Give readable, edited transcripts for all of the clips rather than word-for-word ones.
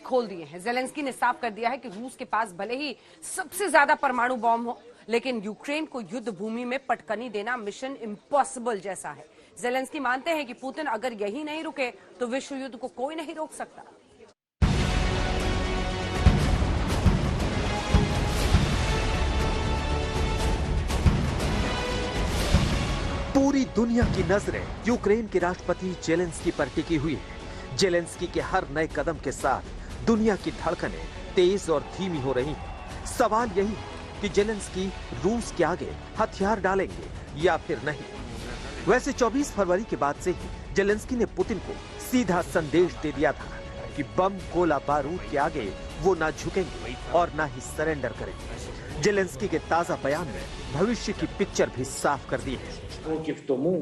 खोल दिए हैं। जेलेंस्की ने साफ कर दिया है कि रूस के पास भले ही सबसे ज्यादा परमाणु बॉम्ब हो, लेकिन यूक्रेन को युद्ध भूमि में पटकनी देना मिशन इम्पॉसिबल जैसा है। जेलेंस्की मानते हैं कि पुतिन अगर यही नहीं रुके तो विश्व युद्ध को कोई नहीं रोक सकता। पूरी दुनिया की नजरें यूक्रेन के राष्ट्रपति जेलेंस्की पर टिकी हुई है। जेलेंस्की के हर नए कदम के साथ दुनिया की धड़कनें तेज और धीमी हो रही हैं। सवाल यही है कि जेलेंस्की रूस के आगे हथियार डालेंगे या फिर नहीं। वैसे 24 फरवरी के बाद से ही जेलेंस्की ने पुतिन को सीधा संदेश दे दिया था कि बम, गोला, बारूद के आगे वो ना झुकेंगे और ना ही सरेंडर करेंगे। जेलेंस्की के ताजा बयान में भविष्य की पिक्चर भी साफ कर दी है। Років тому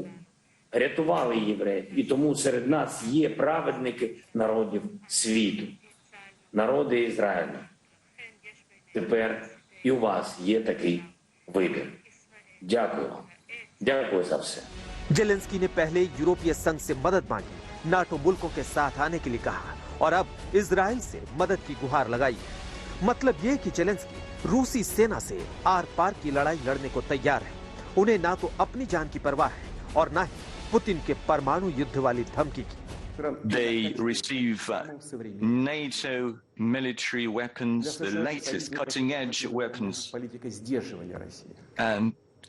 рятували євреїв, і тому серед нас є праведники народів світу, народи Ізраїлю. Тепер і у вас є такий вибір. Дякую вам. Дякую за все. जेलेंस्की ने पहले यूरोपीय संघ से मदद मांगी, नाटो मुल्कों के साथ आने के लिए कहा और अब इजराइल से मदद की गुहार लगाई है। मतलब ये कि जेलेंस्की रूसी सेना से आर पार की लड़ाई लड़ने को तैयार है। उन्हें ना तो अपनी जान की परवाह है और ना ही पुतिन के परमाणु युद्ध वाली धमकी की। They receive NATO military weapons, the latest cutting-edge weapons. And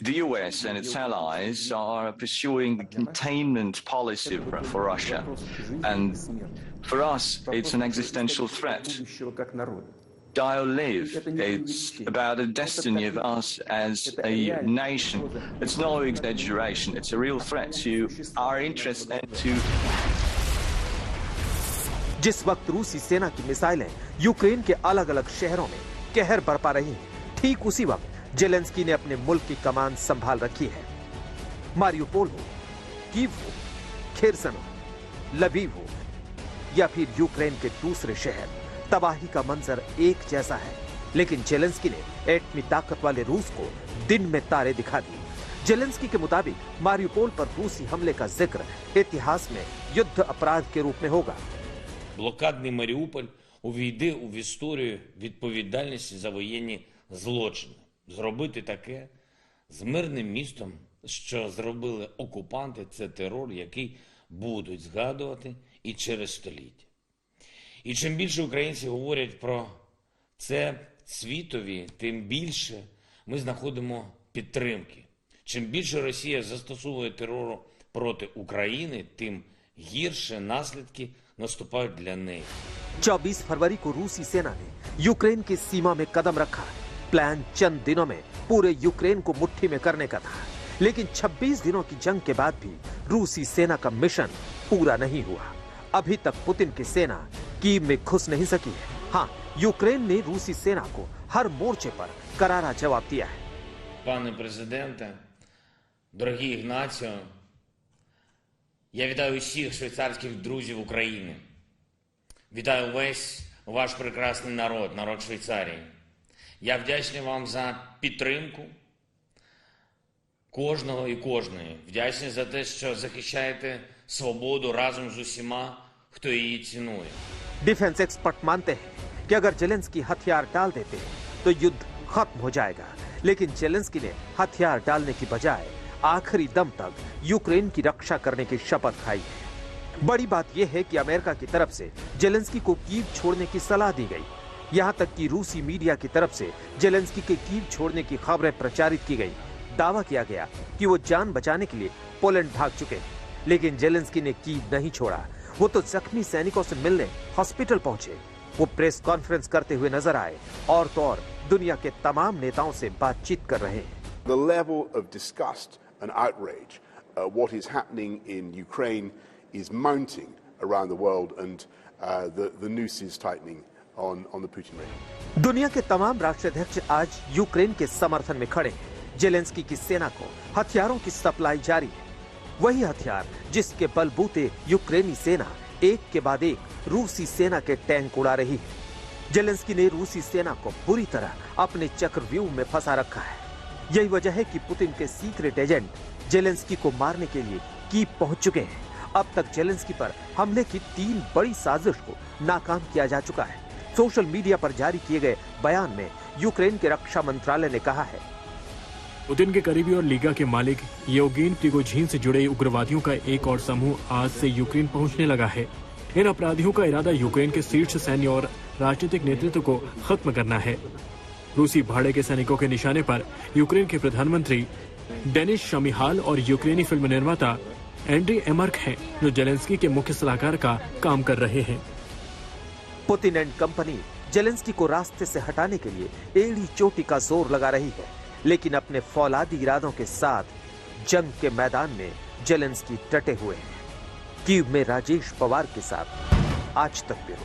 the US and its allies are pursuing the containment policy for Russia. And for us, it's an existential threat. Die or live. It's about the destiny of us as a nation. It's no exaggeration. It's a real threat to our interests and to... जिस वक्त रूसी सेना की मिसाइलें Ukraine के अलग अलग शहरों में कहर बरपा रही हैं, ठीक उसी वक्त जेलेंस्की ने अपने मुल्क की कमान संभाल रखी है। मारियुपोल हो, कीव हो, खेरसन हो, लवीव हो या फिर यूक्रेन के दूसरे शहर, तबाही का मंजर एक जैसा है। लेकिन जेलेंस्की ने एटमी ताकत वाले रूस को दिन में तारे दिखा दिए। जेलेंस्की के मुताबिक मारियुपोल पर रूसी हमले का जिक्र इतिहास में युद्ध अपराध के रूप में होगा। Блокадний Маріуполь увійде в історію відповідальності за воєнні злочини. Зробити таке з мирним містом, що зробили окупанти, це терор, який будуть згадувати і через століття. І чим більше українці говорять про це світові, тим більше ми знаходимо підтримки. Чим більше Росія застосовує терору проти України, тим гірше наслідки наступають для неї. 24 फरवरी को रूसी सेना ने यूक्रेन की सीमा में कदम रखा। प्लान चंद दिनों में पूरे यूक्रेन को मुट्ठी में करने का था। लेकिन 26 दिनों की जंग के बाद भी रूसी सेना का मिशन पूरा नहीं हुआ। अभी तक पुतिन की सेना कीव में घुस नहीं सकी है। हाँ, यूक्रेन ने रूसी सेना को हर मोर्चे पर करारा जवाब दिया है। Пане президенте, дорогий Ігнатіо, я вітаю усіх швейцарських друзів України. Вітаю весь ваш прекрасний народ, народ Швейцарії. Я вдячний вам за підтримку кожного і кожної. Вдячний за те, що захищаєте свободу разом з усіма, хто її цінує. डिफेंस एक्सपर्ट मानते हैं कि अगर जेलेंस्की हथियार डाल देते तो युद्ध खत्म हो जाएगा। लेकिन जेलेंस्की ने हथियार डालने की बजाय आखिरी दम तक यूक्रेन की रक्षा करने की शपथ खाई है। बड़ी बात यह है कि अमेरिका की तरफ से जेलेंस्की को कीव छोड़ने की सलाह दी गई। यहां तक कि रूसी मीडिया की तरफ से जेलेंस्की के कीव छोड़ने की खबरें प्रचारित की गई। दावा किया गया कि वो जान बचाने के लिए पोलैंड भाग चुके हैं। लेकिन जेलेंस्की ने कीव नहीं छोड़ा। वो तो जख्मी सैनिकों से मिलने हॉस्पिटल पहुंचे। वो प्रेस कॉन्फ्रेंस करते हुए नजर आए और तो और दुनिया के तमाम नेताओं से बातचीत कर रहे हैं। The level of disgust and outrage, what is happening in Ukraine is mounting around the world, and the noose is tightening on the Putin regime. दुनिया के तमाम राष्ट्राध्यक्ष आज यूक्रेन के समर्थन में खड़े हैं। जेलेंस्की की सेना को हथियारों की सप्लाई जारी है। वही हथियार जिसके बलबूते यूक्रेनी सेना एक के बाद एक रूसी सेना के टैंक उड़ा रही है। जेलेंस्की ने रूसी सेना को बुरी तरह अपने चक्रव्यूह में फंसा रखा है। यही वजह है कि पुतिन के सीक्रेट एजेंट जेलेंस्की को मारने के लिए कीव पहुंच चुके हैं। अब तक जेलेंस्की पर हमले की 3 बड़ी साजिश को नाकाम किया जा चुका है। सोशल मीडिया पर जारी किए गए बयान में यूक्रेन के रक्षा मंत्रालय ने कहा है, पुतिन के करीबी और लीगा के मालिक येवगेन प्रिगोजिन से जुड़े उग्रवादियों का एक और समूह आज से यूक्रेन पहुंचने लगा है। इन अपराधियों का इरादा यूक्रेन के शीर्ष सैन्य और राजनीतिक नेतृत्व को खत्म करना है। रूसी भाड़े के सैनिकों के निशाने पर यूक्रेन के प्रधानमंत्री डेनिस शमिहाल और यूक्रेनी फिल्म निर्माता एंड्री एमर्क हैं, जो जेलेंस्की के मुख्य सलाहकार का काम कर रहे हैं। पुतिन एंड कंपनी जेलेंस्की को रास्ते से हटाने के लिए एड़ी चोटी का जोर लगा रही है, लेकिन अपने फौलादी इरादों के साथ जंग के मैदान में जेलेंस्की डटे हुए हैं। कीव में राजेश पवार के साथ आज तक ब्यूरो।